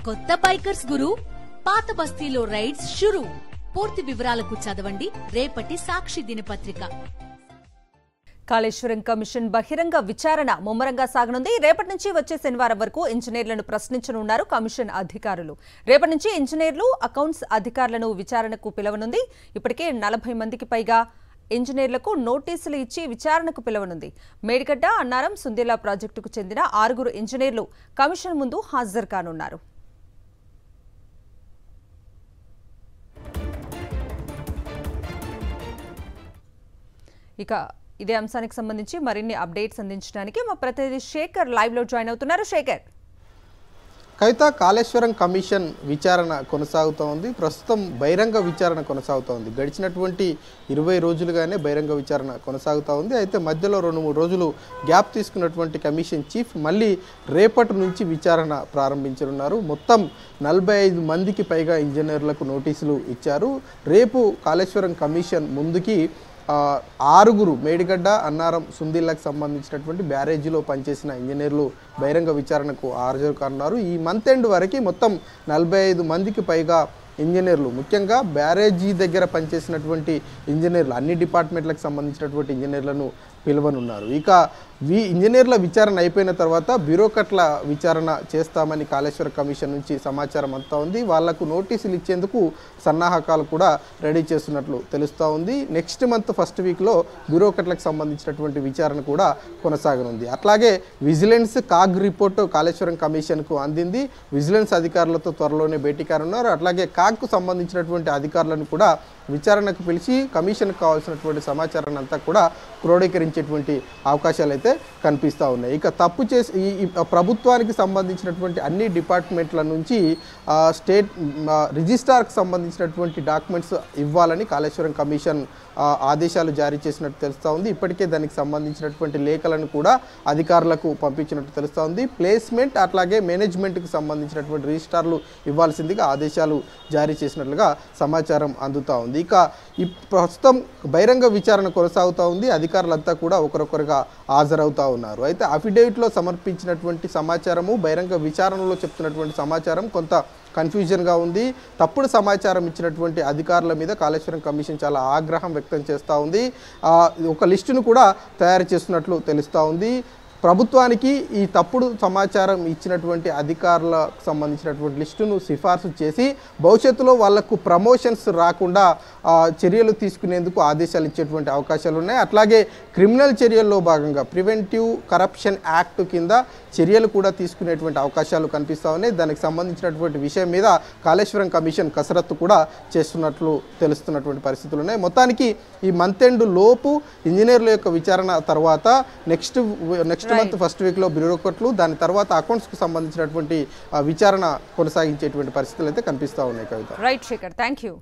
కొత్త బైకర్స్ గురు పాత బస్తీలో రైడ్స్ షురు. పూర్తి వివరాలకు చదవండి రేపటి సాక్షి దినపత్రిక. కాళేశ్వరం కమిషన్ బహిరంగ విచారణ ముమ్మరంగా సాగనుంది. రేపటి నుంచి వచ్చే శనివారం వరకు ఇంజనీర్లను ప్రశ్నించనున్నారు కమిషన్ అధికారులు. రేపటి నుంచి ఇంజనీర్లు, అకౌంట్స్ అధికారులను విచారణకు పిలవనుంది. ఇప్పటికే 40 మందికి పైగా ఇంజనీర్లకు నోటీసులు ఇచ్చి విచారణకు పిలవనుంది. మేడిగడ్డ, అన్నారం, సుందేలా ప్రాజెక్టుకు చెందిన 6 ఇంజనీర్లు కమిషన్ ముందు హాజరు కానున్నారు. ఇక ఇదే అంశానికి సంబంధించి మరిన్ని అప్డేట్స్ అందించడానికి మా ప్రతినిధి శేఖర్ లైవ్ లో జాయిన్ అవుతున్నారు. శేఖర్, కవిత, కాళేశ్వరం కమిషన్ విచారణ కొనసాగుతూ ఉంది. ప్రస్తుతం బహిరంగ విచారణ కొనసాగుతూ ఉంది. గడిచినటువంటి 20 రోజులుగానే బహిరంగ విచారణ కొనసాగుతూ ఉంది. అయితే మధ్యలో 2-3 రోజులు గ్యాప్ తీసుకున్నటువంటి కమిషన్ చీఫ్ మళ్ళీ రేపటి నుంచి విచారణ ప్రారంభించనున్నారు. మొత్తం 45 మందికి పైగా ఇంజనీర్లకు నోటీసులు ఇచ్చారు. రేపు కాళేశ్వరం కమిషన్ ముందుకి 6 మేడిగడ్డ, అన్నారం, సుందిల్లకు సంబంధించినటువంటి బ్యారేజీలో పనిచేసిన ఇంజనీర్లు బహిరంగ విచారణకు హాజరు కానున్నారు. ఈ మంత్ ఎండ్ వరకు మొత్తం 45 మందికి పైగా ఇంజనీర్లు, ముఖ్యంగా బ్యారేజీ దగ్గర పనిచేసినటువంటి ఇంజనీర్లు, అన్ని డిపార్ట్మెంట్లకు సంబంధించినటువంటి ఇంజనీర్లను పిలువనున్నారు. ఇక ఇంజనీర్ల విచారణ అయిపోయిన తర్వాత బ్యూరోక్రాట్ల విచారణ చేస్తామని కాళేశ్వర కమిషన్ నుంచి సమాచారం అంతా ఉంది. వాళ్లకు నోటీసులు ఇచ్చేందుకు సన్నాహకాలు కూడా రెడీ చేస్తున్నట్లు తెలుస్తూ ఉంది. నెక్స్ట్ మంత్ ఫస్ట్ వీక్లో బ్యూరోక్రాట్లకు సంబంధించినటువంటి విచారణ కూడా కొనసాగనుంది. అట్లాగే విజిలెన్స్ కాగ్ రిపోర్టు కాళేశ్వరం కమిషన్కు అందింది. విజిలెన్స్ అధికారులతో త్వరలోనే భేటీ కానున్నారు. అట్లాగే కాగ్కు సంబంధించినటువంటి అధికారులను కూడా విచారణకు పిలిచి కమిషన్కు కావాల్సినటువంటి సమాచారాన్ని అంతా కూడా క్రోడీకరించేటువంటి అవకాశాలు అయితే కనిపిస్తూ ఉన్నాయి. ఇక తప్పు చేసి ఈ ప్రభుత్వానికి సంబంధించినటువంటి అన్ని డిపార్ట్మెంట్ల నుంచి స్టేట్ రిజిస్ట్రార్కి సంబంధించినటువంటి డాక్యుమెంట్స్ ఇవ్వాలని కాళేశ్వరం కమిషన్ ఆదేశాలు జారీ చేసినట్టు తెలుస్తూ ఉంది. ఇప్పటికే దానికి సంబంధించినటువంటి లేఖలను కూడా అధికారులకు పంపించినట్టు తెలుస్తూ ఉంది. ప్లేస్మెంట్ అట్లాగే మేనేజ్మెంట్కి సంబంధించినటువంటి రిజిస్ట్రార్లు ఇవ్వాల్సిందిగా ఆదేశాలు జారీ చేసినట్లుగా సమాచారం అందుతూ ఉంది. ఇక ఈ ప్రస్తుతం బహిరంగ విచారణ కొనసాగుతూ ఉంది. అధికారులంతా కూడా ఒకరొకరుగా హాజరవుతూ ఉన్నారు. అయితే అఫిడవిట్లో సమర్పించినటువంటి సమాచారము, బహిరంగ విచారణలో చెప్తున్నటువంటి సమాచారం కొంత కన్ఫ్యూజన్గా ఉంది. తప్పుడు సమాచారం ఇచ్చినటువంటి అధికారుల మీద కాళేశ్వరం కమిషన్ చాలా ఆగ్రహం వ్యక్తం చేస్తూ ఉంది. ఒక లిస్టును కూడా తయారు చేస్తున్నట్లు తెలుస్తూ ఉంది. ప్రభుత్వానికి ఈ తప్పుడు సమాచారం ఇచ్చినటువంటి అధికారులకు సంబంధించినటువంటి లిస్టును సిఫార్సు చేసి భవిష్యత్తులో వాళ్లకు ప్రమోషన్స్ రాకుండా చర్యలు తీసుకునేందుకు ఆదేశాలు ఇచ్చేటువంటి అవకాశాలు ఉన్నాయి. అట్లాగే క్రిమినల్ చర్యల్లో భాగంగా ప్రివెంటివ్ కరప్షన్ యాక్ట్ కింద చర్యలు కూడా తీసుకునేటువంటి అవకాశాలు కనిపిస్తూ ఉన్నాయి. దానికి సంబంధించినటువంటి విషయం మీద కాళేశ్వరం కమిషన్ కసరత్తు కూడా చేస్తున్నట్లు తెలుస్తున్నటువంటి పరిస్థితులు ఉన్నాయి. మొత్తానికి ఈ మంత్ ఎండ్ లోపు ఇంజనీర్ల యొక్క విచారణ తర్వాత నెక్స్ట్ మంత్ ఫస్ట్ వీక్లో బ్యూరోక్రాట్లు, దాని తర్వాత అకౌంట్స్కు సంబంధించినటువంటి విచారణ కొనసాగించేటువంటి పరిస్థితులు అయితే కనిపిస్తూ ఉన్నాయి. Kavitha. Right Shekhar, thank you.